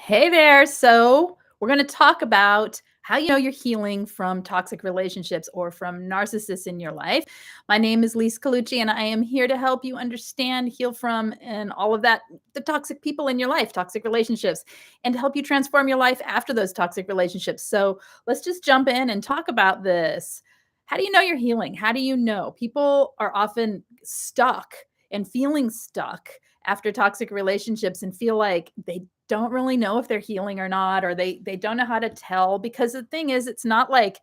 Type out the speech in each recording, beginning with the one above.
Hey there. So, we're going to talk about how you know you're healing from toxic relationships or from narcissists in your life. My name is Lise Colucci, and I am here to help you understand, heal from, and all of that, the toxic people in your life, toxic relationships, and to help you transform your life after those toxic relationships. So, let's just jump in and talk about this. How do you know you're healing? How do you know? People are often stuck and feeling stuck after toxic relationships and feel like they don't really know if they're healing or not, or they don't know how to tell, because the thing is, it's not like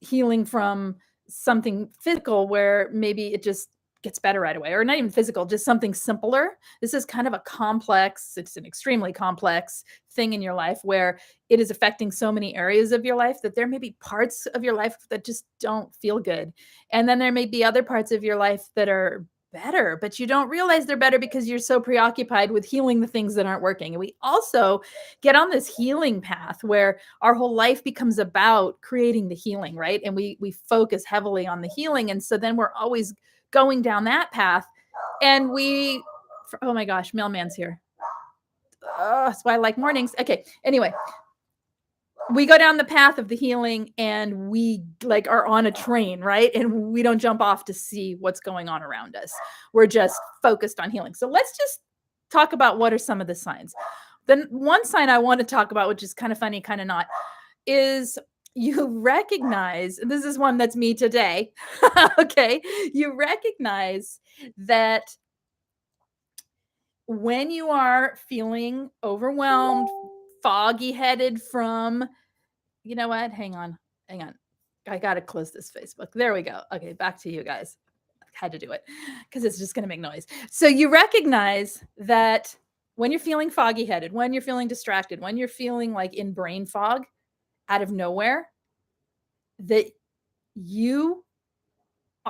healing from something physical where maybe it just gets better right away, or not even physical, just something simpler. This is kind of a complex, it's an extremely complex thing in your life where it is affecting so many areas of your life that there may be parts of your life that just don't feel good. And then there may be other parts of your life that are better, but you don't realize they're better because you're so preoccupied with healing the things that aren't working. And we also get on this healing path where our whole life becomes about creating the healing, right? And we focus heavily on the healing, and so then we're always going down that path. And oh my gosh, mailman's here. That's why I like mornings. Okay, anyway, we go down the path of the healing, and we like are on a train, right? And we don't jump off to see what's going on around us. We're just focused on healing. So let's just talk about what are some of the signs. Then one sign I want to talk about, which is kind of funny, kind of not, is you recognize, this is one that's me today. Okay, you recognize that when you are feeling overwhelmed, foggy headed from, you know what? Hang on. I got to close this Facebook. There we go. Okay, back to you guys. I had to do it because it's just going to make noise. So you recognize that when you're feeling foggy headed, when you're feeling distracted, when you're feeling like in brain fog out of nowhere, that you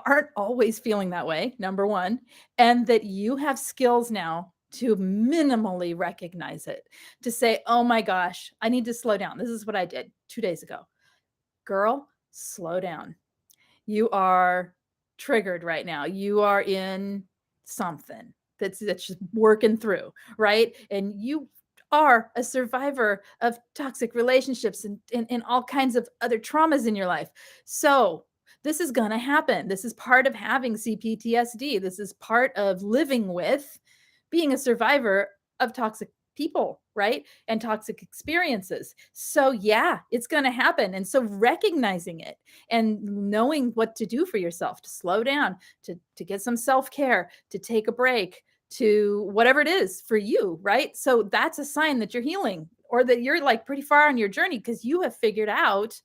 aren't always feeling that way, number one, and that you have skills now to minimally recognize it, to say, oh my gosh, I need to slow down. This is what I did 2 days ago. Girl, slow down. You are triggered right now. You are in something that's just working through, right? And you are a survivor of toxic relationships and all kinds of other traumas in your life. So this is going to happen. This is part of having CPTSD. This is part of living with being a survivor of toxic people, right? And toxic experiences. So yeah, it's going to happen. And so recognizing it and knowing what to do for yourself, to slow down, to get some self-care, to take a break, to whatever it is for you, right? So that's a sign that you're healing, or that you're like pretty far on your journey, because you have figured out,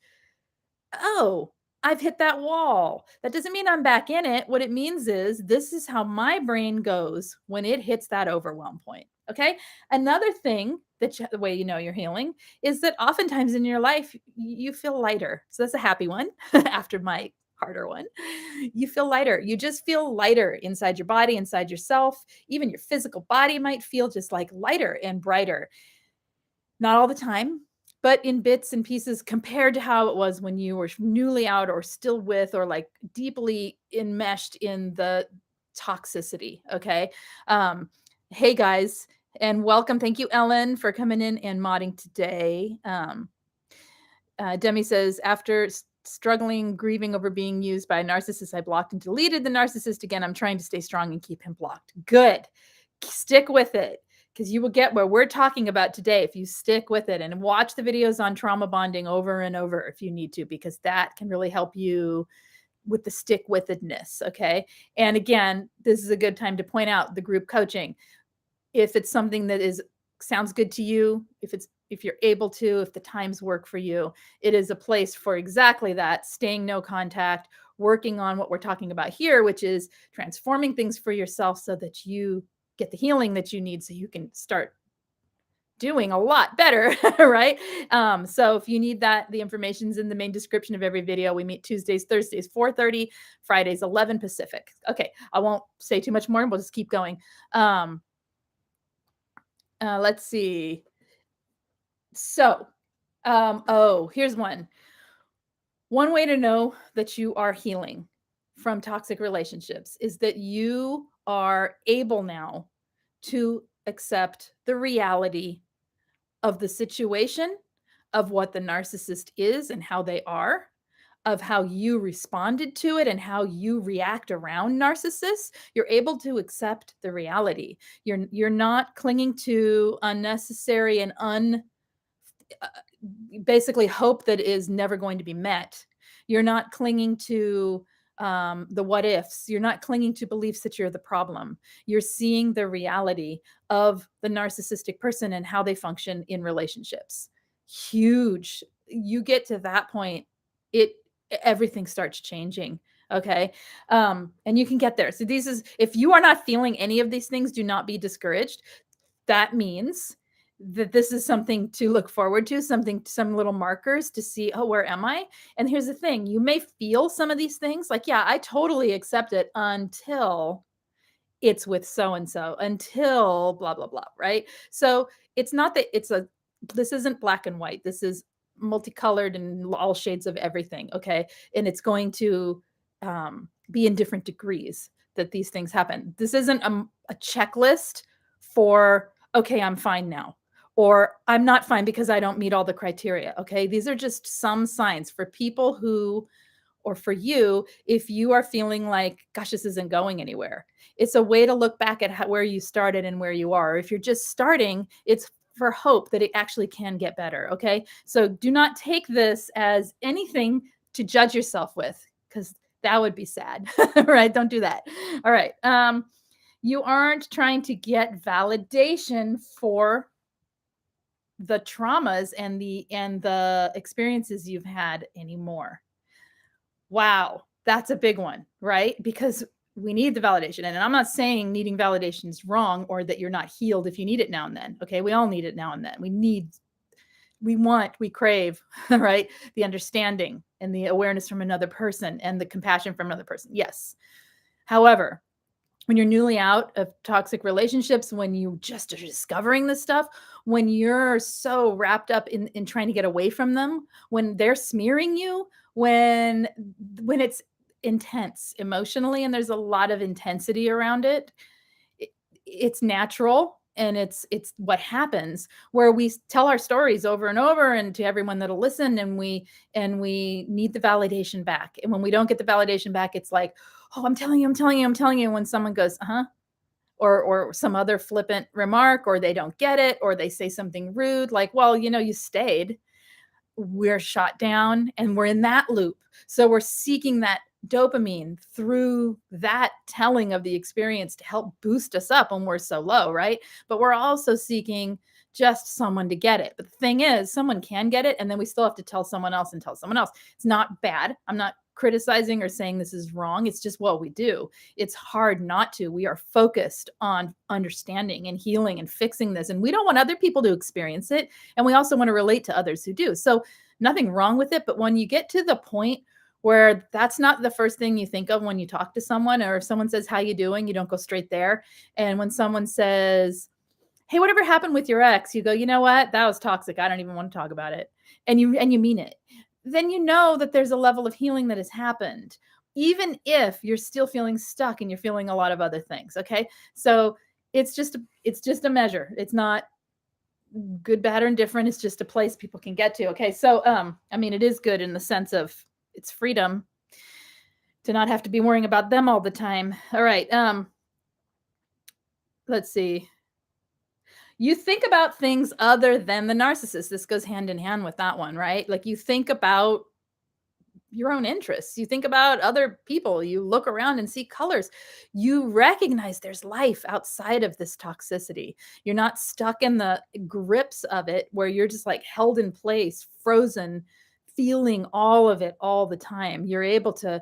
oh, I've hit that wall. That doesn't mean I'm back in it. What it means is this is how my brain goes when it hits that overwhelm point. Okay. Another thing the way you know you're healing is that oftentimes in your life, you feel lighter. So that's a happy one after my harder one. You feel lighter. You just feel lighter inside your body, inside yourself. Even your physical body might feel just like lighter and brighter. Not all the time, but in bits and pieces compared to how it was when you were newly out or still with, or like deeply enmeshed in the toxicity. Okay. Um, hey guys, and welcome. Thank you, Ellen, for coming in and modding today. Demi says, after struggling, grieving over being used by a narcissist, I blocked and deleted the narcissist again. I'm trying to stay strong and keep him blocked. Good. Stick with it, because you will get where we're talking about today if you stick with it, and watch the videos on trauma bonding over and over if you need to, because that can really help you with the stick with itness. Okay. And again, this is a good time to point out the group coaching. If it's something that sounds good to you, if you're able to, if the times work for you, it is a place for exactly that, staying no contact, working on what we're talking about here, which is transforming things for yourself so that you get the healing that you need, so you can start doing a lot better, right? So if you need that, the information's in the main description of every video. We meet Tuesdays, Thursdays, 4:30, Fridays, 11 Pacific. Okay, I won't say too much more. We'll just keep going. Let's see. So, here's one. One way to know that you are healing from toxic relationships is that you are able now to accept the reality of the situation, of what the narcissist is and how they are, of how you responded to it and how you react around narcissists, you're able to accept the reality. You're not clinging to unnecessary and uh, basically hope that is never going to be met. You're not clinging to the what ifs. You're not clinging to beliefs that you're the problem. You're seeing the reality of the narcissistic person and how they function in relationships. Huge. You get to that point, it everything starts changing. Okay. And you can get there. So this is, if you are not feeling any of these things, do not be discouraged. That means that this is something to look forward to, some little markers to see, oh, where am I? And here's the thing, you may feel some of these things like, yeah, I totally accept it until it's with so and so, until blah blah blah, right? So it's not that this isn't black and white. This is multicolored and all shades of everything, okay? And it's going to be in different degrees that these things happen. This isn't a checklist for, okay, I'm fine now, or I'm not fine because I don't meet all the criteria, okay? These are just some signs for people who, or for you, if you are feeling like, gosh, this isn't going anywhere. It's a way to look back at where you started and where you are. If you're just starting, it's for hope that it actually can get better. Okay. So do not take this as anything to judge yourself with, because that would be sad. Right. Don't do that. All right. You aren't trying to get validation for the traumas and the experiences you've had anymore. Wow, that's a big one, right? Because we need the validation. And I'm not saying needing validation is wrong or that you're not healed if you need it now and then. Okay. We all need it now and then. We crave, right? The understanding and the awareness from another person and the compassion from another person. Yes. However, when you're newly out of toxic relationships, when you just are discovering this stuff, when you're so wrapped up in trying to get away from them, when they're smearing you, when it's intense emotionally and there's a lot of intensity around it, it's natural. And it's what happens, where we tell our stories over and over and to everyone that'll listen, and we need the validation back. And when we don't get the validation back, it's like, oh, I'm telling you. When someone goes, uh-huh, or some other flippant remark, or they don't get it, or they say something rude, like, well, you stayed, we're shot down and we're in that loop. So we're seeking that dopamine through that telling of the experience to help boost us up when we're so low, right? But we're also seeking just someone to get it. But the thing is, someone can get it, and then we still have to tell someone else and tell someone else. It's not bad. I'm not criticizing or saying this is wrong. It's just what we do. It's hard not to. We are focused on understanding and healing and fixing this. And we don't want other people to experience it. And we also want to relate to others who do. So nothing wrong with it. But when you get to the point where that's not the first thing you think of when you talk to someone, or if someone says, how you doing? You don't go straight there. And when someone says, hey, whatever happened with your ex? You go, you know what? That was toxic. I don't even want to talk about it. And you mean it. Then you know that there's a level of healing that has happened, even if you're still feeling stuck and you're feeling a lot of other things. Okay. So it's just a measure. It's not good, bad, or indifferent. It's just a place people can get to. Okay. So, I mean, it is good in the sense of it's freedom to not have to be worrying about them all the time. All right. Let's see. You think about things other than the narcissist. This goes hand in hand with that one, right? Like, you think about your own interests. You think about other people. You look around and see colors. You recognize there's life outside of this toxicity. You're not stuck in the grips of it where you're just like held in place, frozen, feeling all of it all the time. You're able to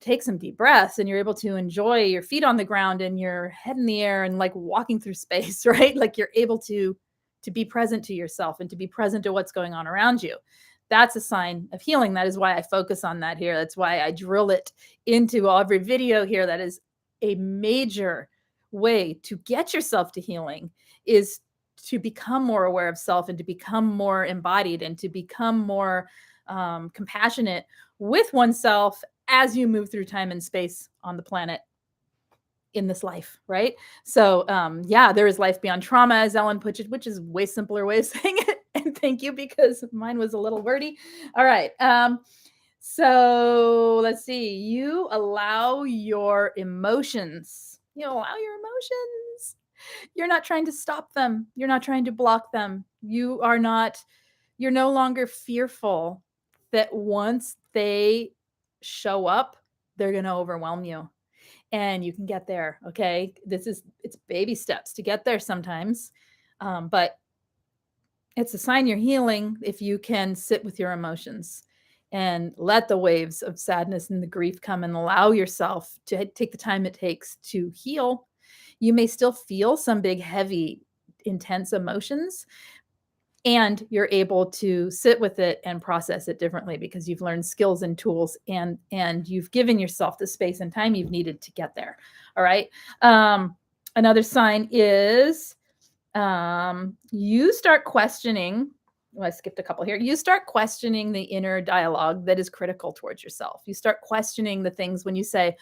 take some deep breaths, and you're able to enjoy your feet on the ground and your head in the air and like walking through space, right? Like, you're able to be present to yourself and to be present to what's going on around you. That's a sign of healing. That is why I focus on that here. That's why I drill it into every video here. That is a major way to get yourself to healing, is to become more aware of self and to become more embodied and to become more compassionate with oneself as you move through time and space on the planet in this life, right? So yeah, there is life beyond trauma, as Ellen puts it, which is way simpler way of saying it. Thank you, because mine was a little wordy. All right. So let's see. You allow your emotions. You allow your emotions. You're not trying to stop them. You're not trying to block them. You're no longer fearful that once they show up, they're going to overwhelm you. And you can get there. Okay. It's baby steps to get there sometimes. But it's a sign you're healing if you can sit with your emotions and let the waves of sadness and the grief come and allow yourself to take the time it takes to heal. You may still feel some big, heavy, intense emotions, and you're able to sit with it and process it differently because you've learned skills and tools, and you've given yourself the space and time you've needed to get there. All right. Another sign is you start questioning. Well, I skipped a couple here. You start questioning the inner dialogue that is critical towards yourself. You start questioning the things when you say,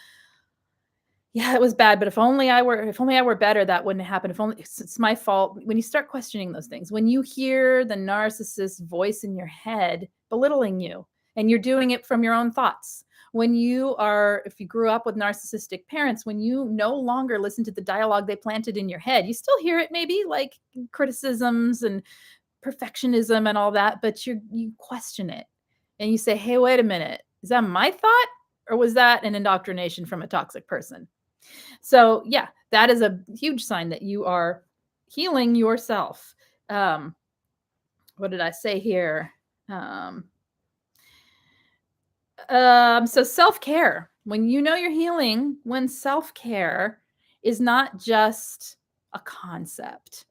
yeah, it was bad, but if only I were better, that wouldn't happen. If only it's my fault. When you start questioning those things, when you hear the narcissist voice in your head belittling you, and you're doing it from your own thoughts, if you grew up with narcissistic parents, when you no longer listen to the dialogue they planted in your head, you still hear it maybe, like criticisms and perfectionism and all that, but you question it and you say, hey, wait a minute, is that my thought, or was that an indoctrination from a toxic person? So yeah, that is a huge sign that you are healing yourself. What did I say here? So self-care, when you know you're healing, when self-care is not just a concept,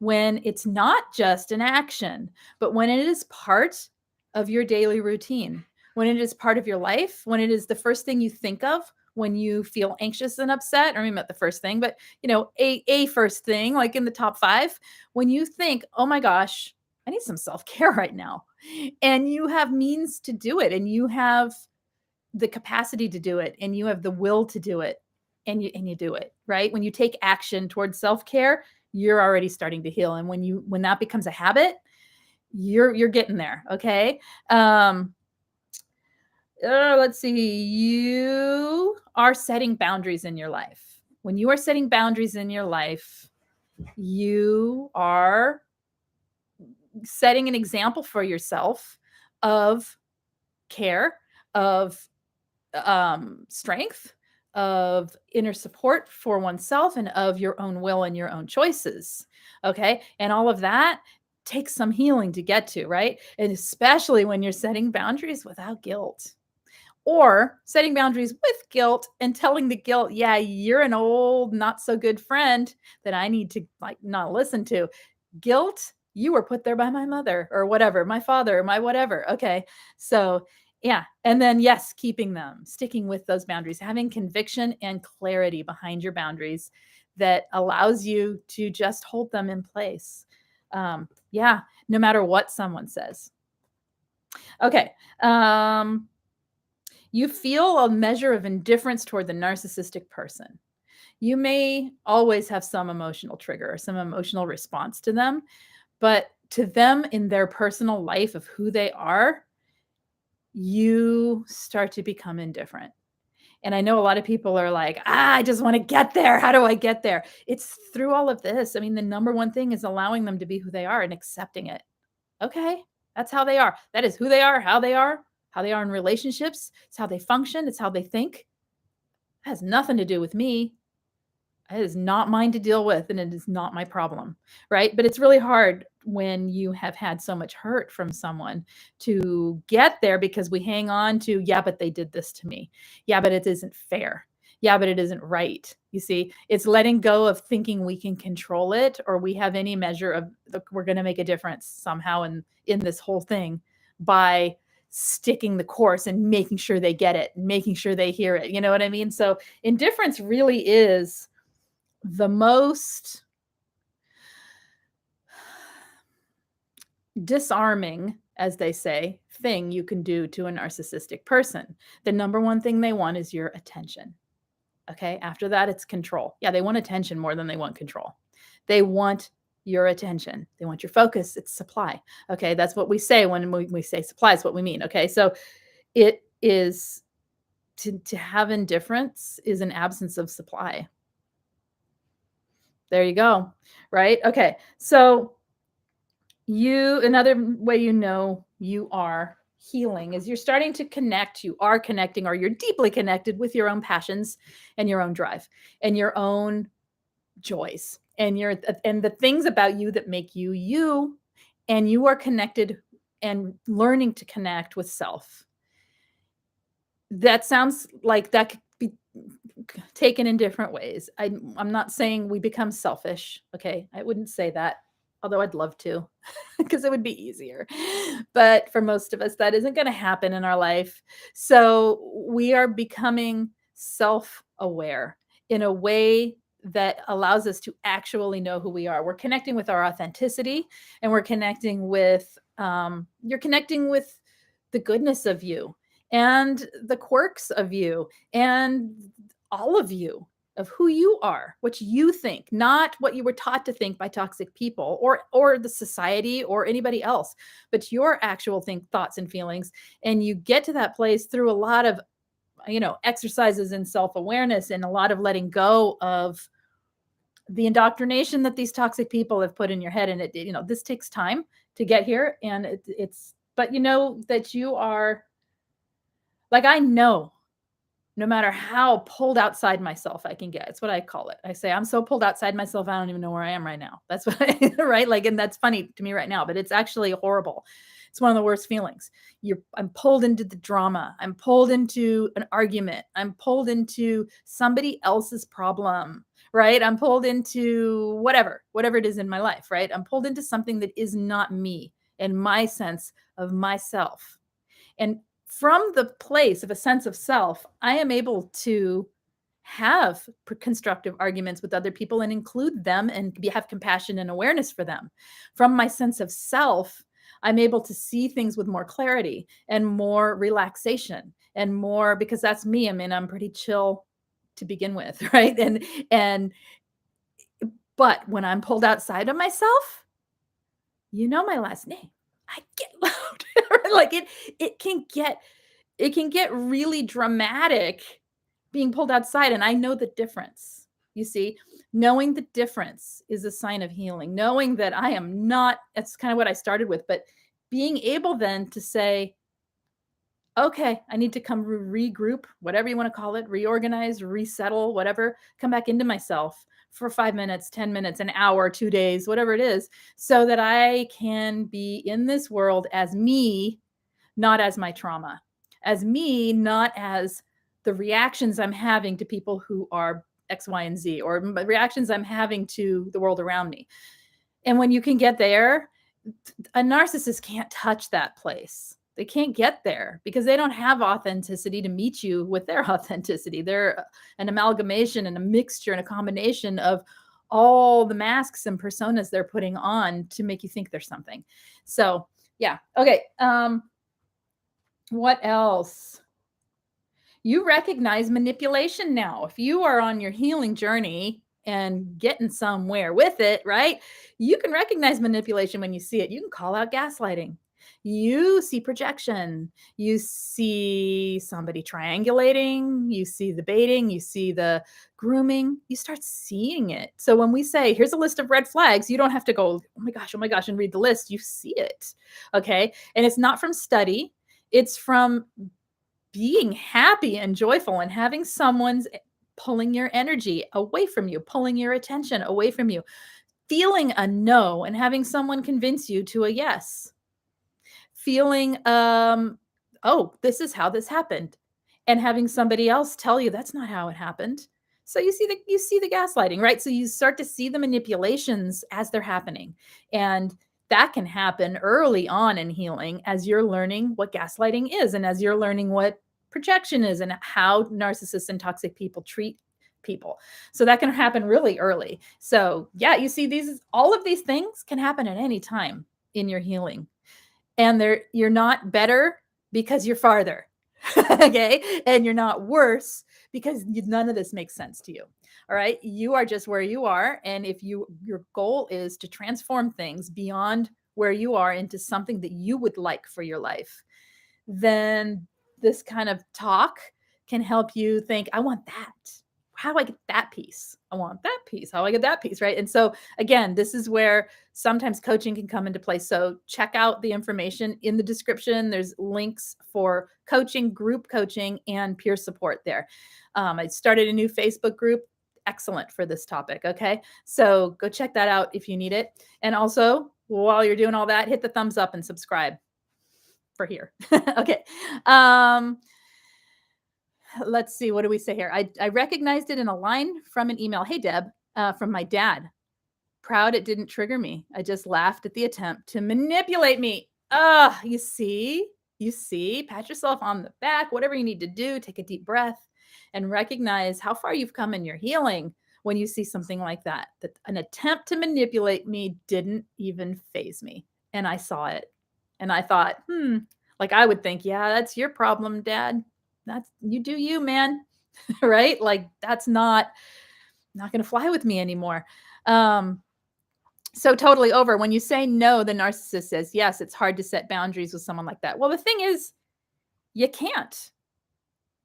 when it's not just an action, but when it is part of your daily routine, when it is part of your life, when it is the first thing you think of when you feel anxious and upset, or maybe not the first thing, but a first thing, like in the top 5, when you think, oh my gosh, I need some self-care right now, and you have means to do it, and you have the capacity to do it, and you have the will to do it, and you do it, right? When you take action towards self-care, you're already starting to heal. And when that becomes a habit, you're getting there. Okay. Let's see. You are setting boundaries in your life. When you are setting boundaries in your life, you are setting an example for yourself of care, of strength, of inner support for oneself, and of your own will and your own choices. Okay. And all of that takes some healing to get to, right? And especially when you're setting boundaries without guilt, or setting boundaries with guilt and telling the guilt, yeah, you're an old, not so good friend that I need to not listen to. Guilt, you were put there by my mother or whatever, my father, my whatever. Okay. So yeah. And then yes, sticking with those boundaries, having conviction and clarity behind your boundaries that allows you to just hold them in place. Yeah. No matter what someone says. Okay. You feel a measure of indifference toward the narcissistic person. You may always have some emotional trigger or some emotional response to them, but to them in their personal life of who they are, you start to become indifferent. And I know a lot of people are like, I just want to get there. How do I get there? It's through all of this. I mean, the number one thing is allowing them to be who they are and accepting it. Okay, that's how they are. That is who they are, how they are in relationships. It's how they function. It's how they think. It has nothing to do with me. It is not mine to deal with, and it is not my problem, right? But it's really hard when you have had so much hurt from someone to get there, because we hang on to, yeah, but they did this to me. Yeah, but it isn't fair. Yeah, but it isn't right. You see, it's letting go of thinking we can control it, or we have any measure of, look, we're going to make a difference somehow in this whole thing by sticking the course and making sure they get it, and making sure they hear it. You know what I mean? So indifference really is the most disarming, as they say, thing you can do to a narcissistic person. The number one thing they want is your attention. Okay. After that, it's control. Yeah, they want attention more than they want control. They want your attention. They want your focus. It's supply. Okay. That's what we say when we say supply is what we mean. Okay. So it is to have indifference is an absence of supply. There you go. Right. Okay. So another way you are healing is you're starting to connect, you are connecting, or you're deeply connected with your own passions and your own drive and your own joys and the things about you that make you you, and you are connected and learning to connect with self. That sounds like that could be taken in different ways. I'm not saying we become selfish. Okay. I wouldn't say that, although I'd love to, because it would be easier. But for most of us, that isn't going to happen in our life. So we are becoming self aware in a way that allows us to actually know who we are. We're connecting with our authenticity, and we're connecting with, you're connecting with the goodness of you and the quirks of you and all of you, of who you are, what you think, not what you were taught to think by toxic people or the society or anybody else, but your actual thoughts and feelings. And you get to that place through a lot of, exercises in self-awareness and a lot of letting go of the indoctrination that these toxic people have put in your head. And this takes time to get here. And but that you are, like, I know no matter how pulled outside myself I can get. It's what I call it. I say, I'm so pulled outside myself, I don't even know where I am right now. That's what right? Like, and that's funny to me right now, but it's actually horrible. It's one of the worst feelings. I'm pulled into the drama. I'm pulled into an argument. I'm pulled into somebody else's problem, right? I'm pulled into whatever it is in my life, right? I'm pulled into something that is not me and my sense of myself. And from the place of a sense of self, I am able to have constructive arguments with other people and include them and have compassion and awareness for them. From my sense of self, I'm able to see things with more clarity and more relaxation and more, because that's me. I mean, I'm pretty chill to begin with, right? But when I'm pulled outside of myself, my last name, I get loud. Like it can get really dramatic being pulled outside. And I know the difference. You see, knowing the difference is a sign of healing. Knowing that I am not, that's kind of what I started with, but being able then to say, okay, I need to come regroup, whatever you want to call it, reorganize, resettle, whatever, come back into myself for 5 minutes, 10 minutes, an hour, 2 days, whatever it is, so that I can be in this world as me, not as my trauma, as me, not as the reactions I'm having to people who are X, Y, and Z, or reactions I'm having to the world around me. And when you can get there, a narcissist can't touch that place. They can't get there because they don't have authenticity to meet you with their authenticity. They're an amalgamation and a mixture and a combination of all the masks and personas they're putting on to make you think there's something. So yeah. Okay. What else? You recognize manipulation now. If you are on your healing journey and getting somewhere with it, right? You can recognize manipulation when you see it. You can call out gaslighting. You see projection. You see somebody triangulating. You see the baiting. You see the grooming. You start seeing it. So when we say, here's a list of red flags, you don't have to go, oh my gosh, and read the list. You see it. Okay. And it's not from study. It's from being happy and joyful and having someone's pulling your energy away from you, pulling your attention away from you, feeling a no and having someone convince you to a yes, feeling, oh, this is how this happened, and having somebody else tell you that's not how it happened. So you see the gaslighting, right? So you start to see the manipulations as they're happening. And that can happen early on in healing as you're learning what gaslighting is and as you're learning what projection is and how narcissists and toxic people treat people. So that can happen really early. So yeah, you see all of these things can happen at any time in your healing. And you're not better because you're farther. Okay? And you're not worse because none of this makes sense to you. All right. You are just where you are. And if your goal is to transform things beyond where you are into something that you would like for your life, then this kind of talk can help you think, I want that. How do I get that piece? I want that piece. How do I get that piece? Right. And so, again, this is where sometimes coaching can come into play. So, check out the information in the description. There's links for coaching, group coaching, and peer support there. I started a new Facebook group. Excellent for this topic. Okay. So, go check that out if you need it. And also, while you're doing all that, hit the thumbs up and subscribe for here. Okay. Let's see. What do we say here? I recognized it in a line from an email. Hey, Deb, from my dad. Proud it didn't trigger me. I just laughed at the attempt to manipulate me. You see, pat yourself on the back, whatever you need to do, take a deep breath and recognize how far you've come in your healing when you see something like that. That an attempt to manipulate me didn't even faze me. And I saw it. And I thought, like I would think, yeah, that's your problem, Dad. That's you do you, man. Right? Like that's not going to fly with me anymore. So totally over. When you say no, the narcissist says, yes, it's hard to set boundaries with someone like that. Well, the thing is, you can't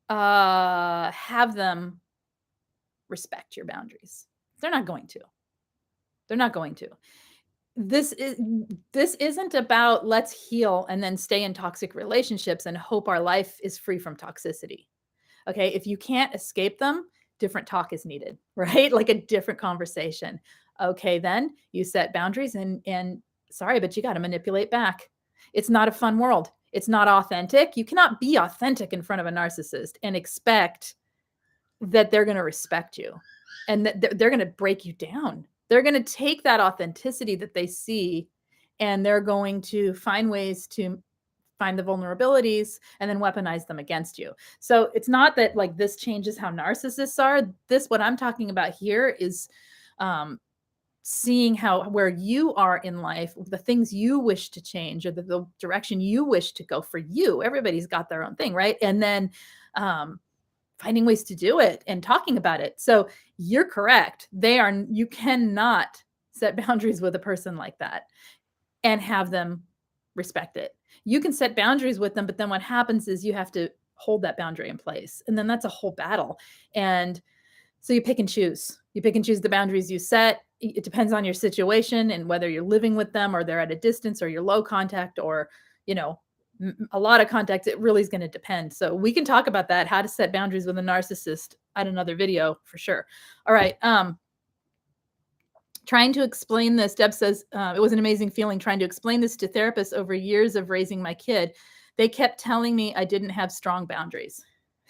have them respect your boundaries. They're not going to. They're not going to. This isn't about let's heal and then stay in toxic relationships and hope our life is free from toxicity. Okay, if you can't escape them, different talk is needed, right? Like a different conversation. Okay, then you set boundaries and sorry, but you got to manipulate back. It's not a fun world. It's not authentic. You cannot be authentic in front of a narcissist and expect that they're going to respect you and that they're going to break you down. They're going to take that authenticity that they see and they're going to find ways to find the vulnerabilities and then weaponize them against you. So it's not that like this changes how narcissists are. What I'm talking about here is seeing where you are in life, the things you wish to change or the direction you wish to go for you. Everybody's got their own thing, right? And then finding ways to do it and talking about it. So you're correct. You cannot set boundaries with a person like that and have them respect it. You can set boundaries with them, but then what happens is you have to hold that boundary in place. And then that's a whole battle. And so you pick and choose. You pick and choose the boundaries you set. It depends on your situation and whether you're living with them or they're at a distance or you're low contact or, a lot of contact. It really is going to depend. So we can talk about that, how to set boundaries with a narcissist at another video for sure. All right. Trying to explain this, Deb says, it was an amazing feeling trying to explain this to therapists over years of raising my kid. They kept telling me I didn't have strong boundaries.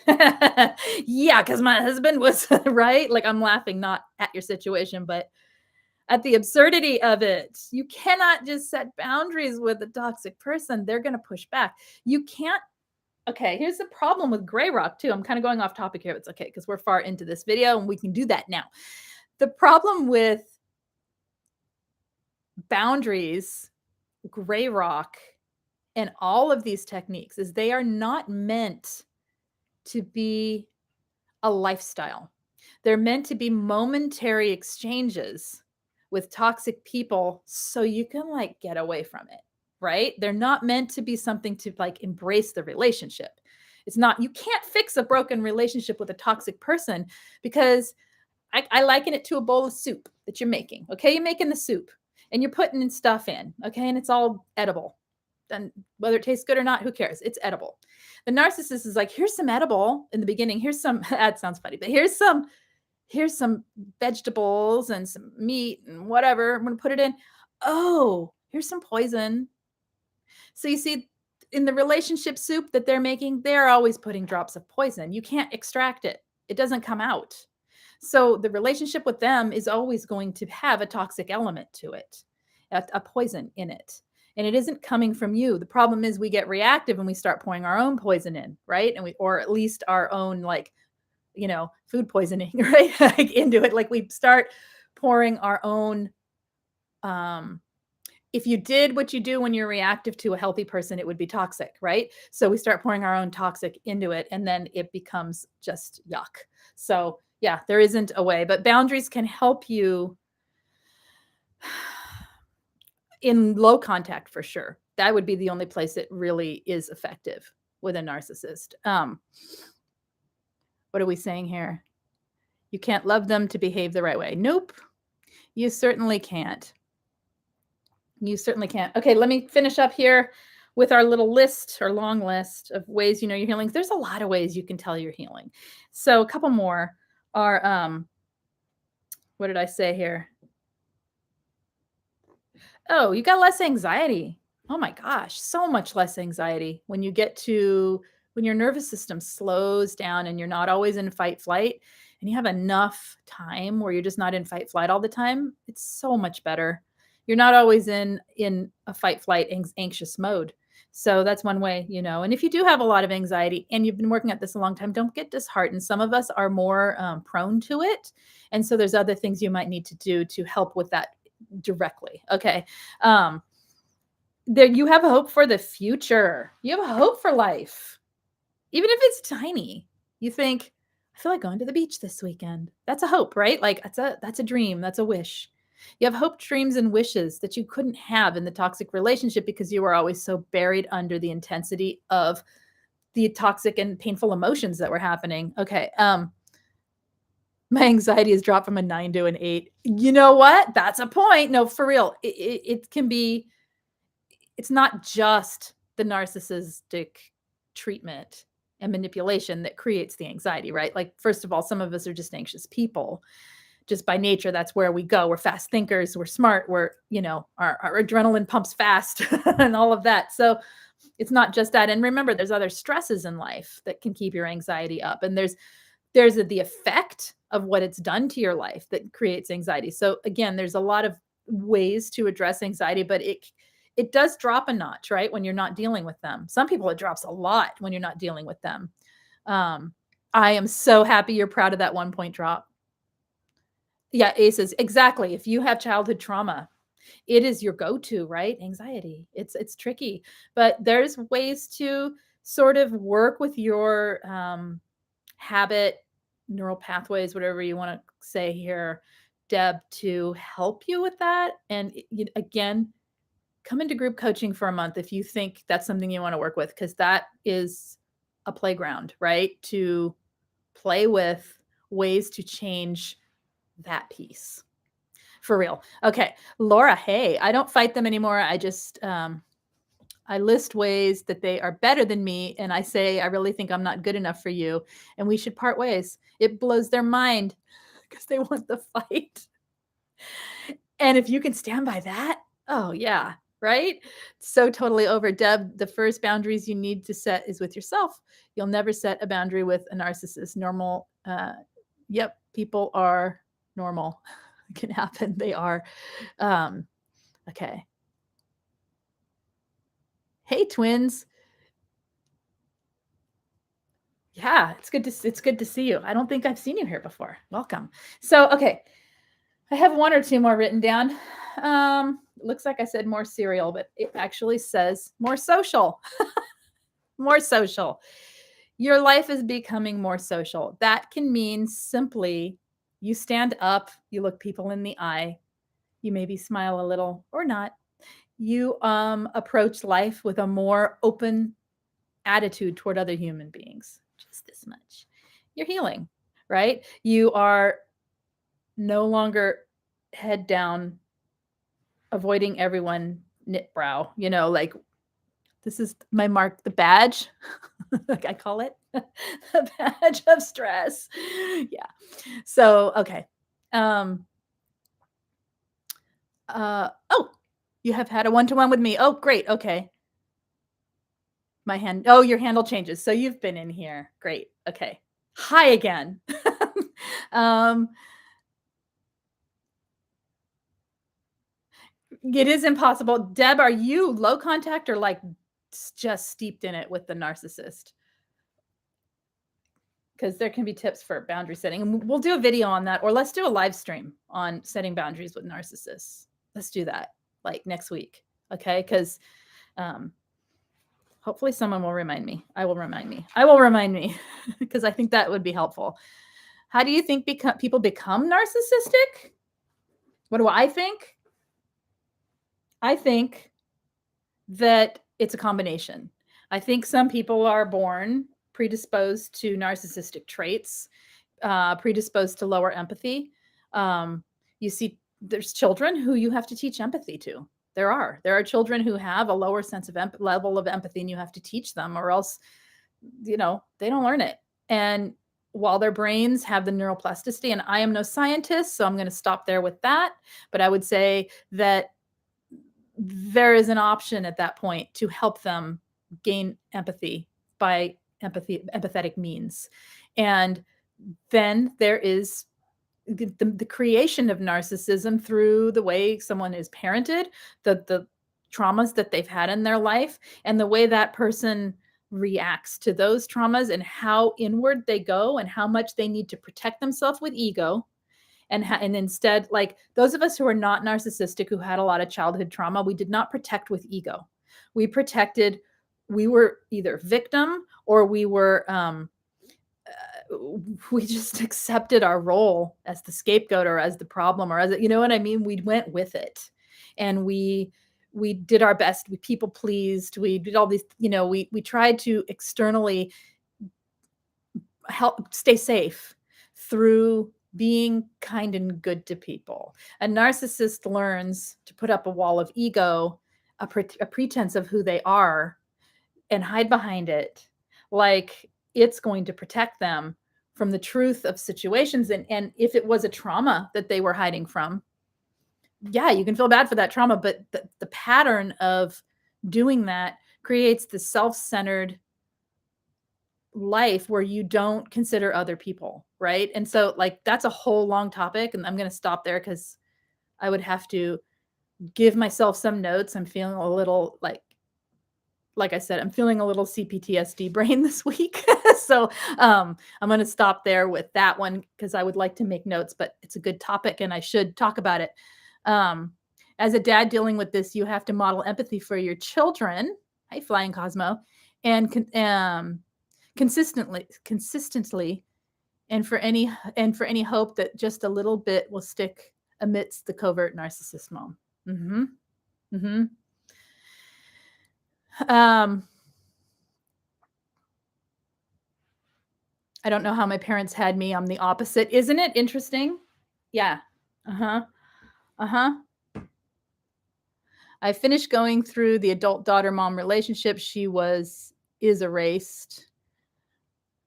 Yeah, because my husband was, right? Like I'm laughing not at your situation, but at the absurdity of it. You cannot just set boundaries with a toxic person. They're going to push back. You can't. Okay, here's the problem with gray rock too. I'm kind of going off topic here. It's okay because we're far into this video and we can do that now. The problem with boundaries, gray rock, and all of these techniques is they are not meant to be a lifestyle. They're meant to be momentary exchanges with toxic people so you can like get away from it, right? They're not meant to be something to like embrace the relationship. It's not, you can't fix a broken relationship with a toxic person because I liken it to a bowl of soup that you're making. Okay. You're making the soup and you're putting in stuff in. Okay. And it's all edible. And whether it tastes good or not, who cares? It's edible. The narcissist is like, here's some edible in the beginning. Here's some, that sounds funny, but here's some vegetables and some meat and whatever. I'm going to put it in. Oh, here's some poison. So you see in the relationship soup that they're making, they're always putting drops of poison. You can't extract it. It doesn't come out. So the relationship with them is always going to have a toxic element to it, a poison in it. And it isn't coming from you. The problem is we get reactive and we start pouring our own poison in, right? Or at least our own food poisoning, right? Like into it. Like we start pouring our own, if you did what you do when you're reactive to a healthy person, it would be toxic, right? So we start pouring our own toxic into it and then it becomes just yuck. So Yeah, there isn't a way, but boundaries can help you in low contact for sure. That would be the only place it really is effective with a narcissist. What are we saying here? You can't love them to behave the right way. Nope, you certainly can't. You certainly can't. Okay, let me finish up here with our little list or long list of ways you know you're healing. There's a lot of ways you can tell you're healing. So a couple more are what did I say here? Oh, you got less anxiety. Oh my gosh, so much less anxiety when you get to when your nervous system slows down and you're not always in fight flight and you have enough time where you're just not in fight flight all the time. It's so much better. You're not always in a fight flight anxious mode. So that's one way, you know. And if you do have a lot of anxiety and you've been working at this a long time, don't get disheartened. Some of us are more prone to it, and so there's other things you might need to do to help with that directly. Okay. There you have a hope for the future. You have a hope for life. Even if it's tiny. You think, I feel like going to the beach this weekend. That's a hope, right? Like that's a dream, that's a wish. You have hope, dreams, and wishes that you couldn't have in the toxic relationship because you were always so buried under the intensity of the toxic and painful emotions that were happening. Okay. My anxiety has dropped from a 9 to an 8. You know what? That's a point. No, for real. It can be, it's not just the narcissistic treatment and manipulation that creates the anxiety, right? Like, first of all, some of us are just anxious people. Just by nature, that's where we go. We're fast thinkers. We're smart. We're, you know, our adrenaline pumps fast and all of that. So it's not just that. And remember, there's other stresses in life that can keep your anxiety up. And there's the effect of what it's done to your life that creates anxiety. So again, there's a lot of ways to address anxiety, but it does drop a notch, right? When you're not dealing with them. Some people, it drops a lot when you're not dealing with them. I am so happy you're proud of that 1 point drop. Yeah, aces. Exactly. If you have childhood trauma, it is your go-to, right? Anxiety. It's tricky, but there's ways to sort of work with your habit, neural pathways, whatever you want to say here, Deb, to help you with that. And again, come into group coaching for a month if you think that's something you want to work with, because that is a playground, right? To play with ways to change that piece. For real. Okay. Laura, hey, I don't fight them anymore. I just, I list ways that they are better than me. And I say, I really think I'm not good enough for you. And we should part ways. It blows their mind because they want the fight. And if you can stand by that, oh, yeah. Right. So totally over. Deb, the first boundaries you need to set is with yourself. You'll never set a boundary with a narcissist. Normal. Yep. People are normal. It can happen. They are. Okay. Hey, twins. Yeah, it's good to see you. I don't think I've seen you here before. Welcome. So, okay, I have 1 or 2 more written down. Looks like I said more serial, but it actually says more social. More social. Your life is becoming more social. That can mean simply you stand up, you look people in the eye, you maybe smile a little or not. You approach life with a more open attitude toward other human beings. Just this much. You're healing, right? You are no longer head down, avoiding everyone, knit brow, you know, like this is my mark, the badge, like I call it, the badge of stress. Yeah. So, okay. Oh, you have had a one-to-one with me. Oh, great. Okay. Your handle changes. So you've been in here. Great. Okay. Hi again. um, it is impossible. Deb, are you low contact or like just steeped in it with the narcissist? Because there can be tips for boundary setting. And we'll do a video on that, or let's do a live stream on setting boundaries with narcissists. Let's do that like next week. Okay. Because hopefully someone will remind me. I will remind me because I think that would be helpful. How do you think people become narcissistic? What do I think? I think that it's a combination. I think some people are born predisposed to narcissistic traits, predisposed to lower empathy. You see, there's children who you have to teach empathy to. There are children who have a lower sense of level of empathy, and you have to teach them, or else, they don't learn it. And while their brains have the neuroplasticity, and I am no scientist, so I'm going to stop there with that, but I would say that there is an option at that point to help them gain empathy by empathetic means. And then there is the creation of narcissism through the way someone is parented, the traumas that they've had in their life, and the way that person reacts to those traumas, and how inward they go, and how much they need to protect themselves with ego. And instead, like those of us who are not narcissistic, who had a lot of childhood trauma, we did not protect with ego. We were either victim, or we just accepted our role as the scapegoat, or as the problem, or as, you know what I mean? We went with it, and we did our best. We people pleased. We did all these, we tried to externally help stay safe through being kind and good to people. A narcissist learns to put up a wall of ego, a pretense of who they are, and hide behind it, like it's going to protect them from the truth of situations. And if it was a trauma that they were hiding from, yeah, you can feel bad for that trauma, but the pattern of doing that creates the self-centered life where you don't consider other people, right? And so, like, that's a whole long topic, and I'm going to stop there because I would have to give myself some notes. I'm feeling a little like I said, I'm feeling a little CPTSD brain this week. So I'm going to stop there with that one, because I would like to make notes, but it's a good topic and I should talk about it. As a dad dealing with this, you have to model empathy for your children. Hi, Flying Cosmo. And consistently, and for any hope that just a little bit will stick amidst the covert narcissist mom. I don't know how my parents had me. I'm the opposite. Isn't it interesting? Yeah. I finished going through the adult daughter-mom relationship. She is erased.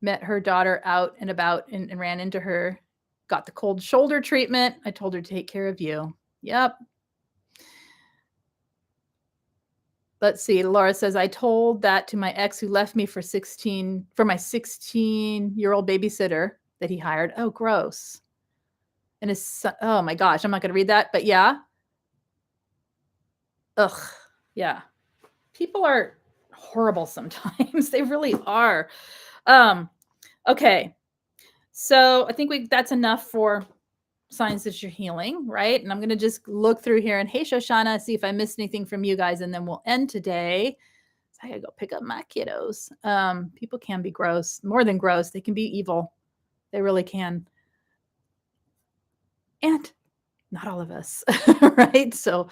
Met her daughter out and about and ran into her. Got the cold shoulder treatment. I told her to take care of you. Yep. Let's see. Laura says, I told that to my ex who left me for my 16-year-old babysitter that he hired. Oh, gross. And his son, oh my gosh, I'm not going to read that, but yeah. Ugh. Yeah. People are horrible sometimes. They really are. Okay. So I think that's enough for signs that you're healing, right? And I'm going to just look through here, and hey, Shoshana, see if I missed anything from you guys, and then we'll end today. So I gotta go pick up my kiddos. People can be gross, more than gross. They can be evil. They really can. And not all of us, right? So,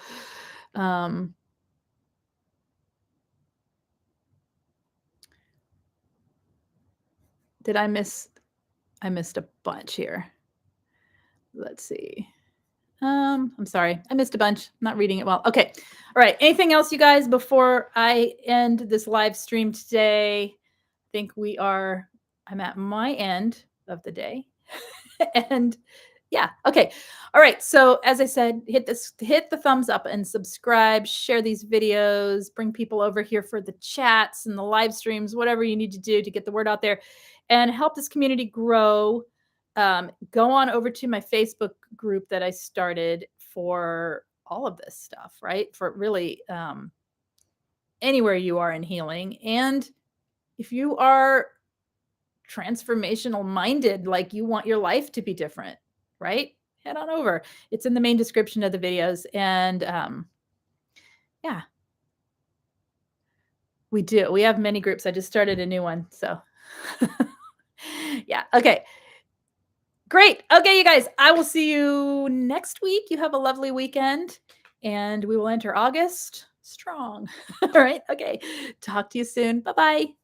did I missed a bunch here. Let's see. I'm sorry. I missed a bunch. I'm not reading it well. Okay. All right. Anything else, you guys, before I end this live stream today? I think I'm at my end of the day. And yeah. Okay. All right. So as I said, hit the thumbs up and subscribe, share these videos, bring people over here for the chats and the live streams, whatever you need to do to get the word out there and help this community grow. Go on over to my Facebook group that I started for all of this stuff, right? For really anywhere you are in healing. And if you are transformational minded, like you want your life to be different, right? Head on over. It's in the main description of the videos. And yeah, we do. We have many groups. I just started a new one. So yeah. Okay. Great. Okay, you guys, I will see you next week. You have a lovely weekend, and we will enter August strong. All right. Okay. Talk to you soon. Bye bye.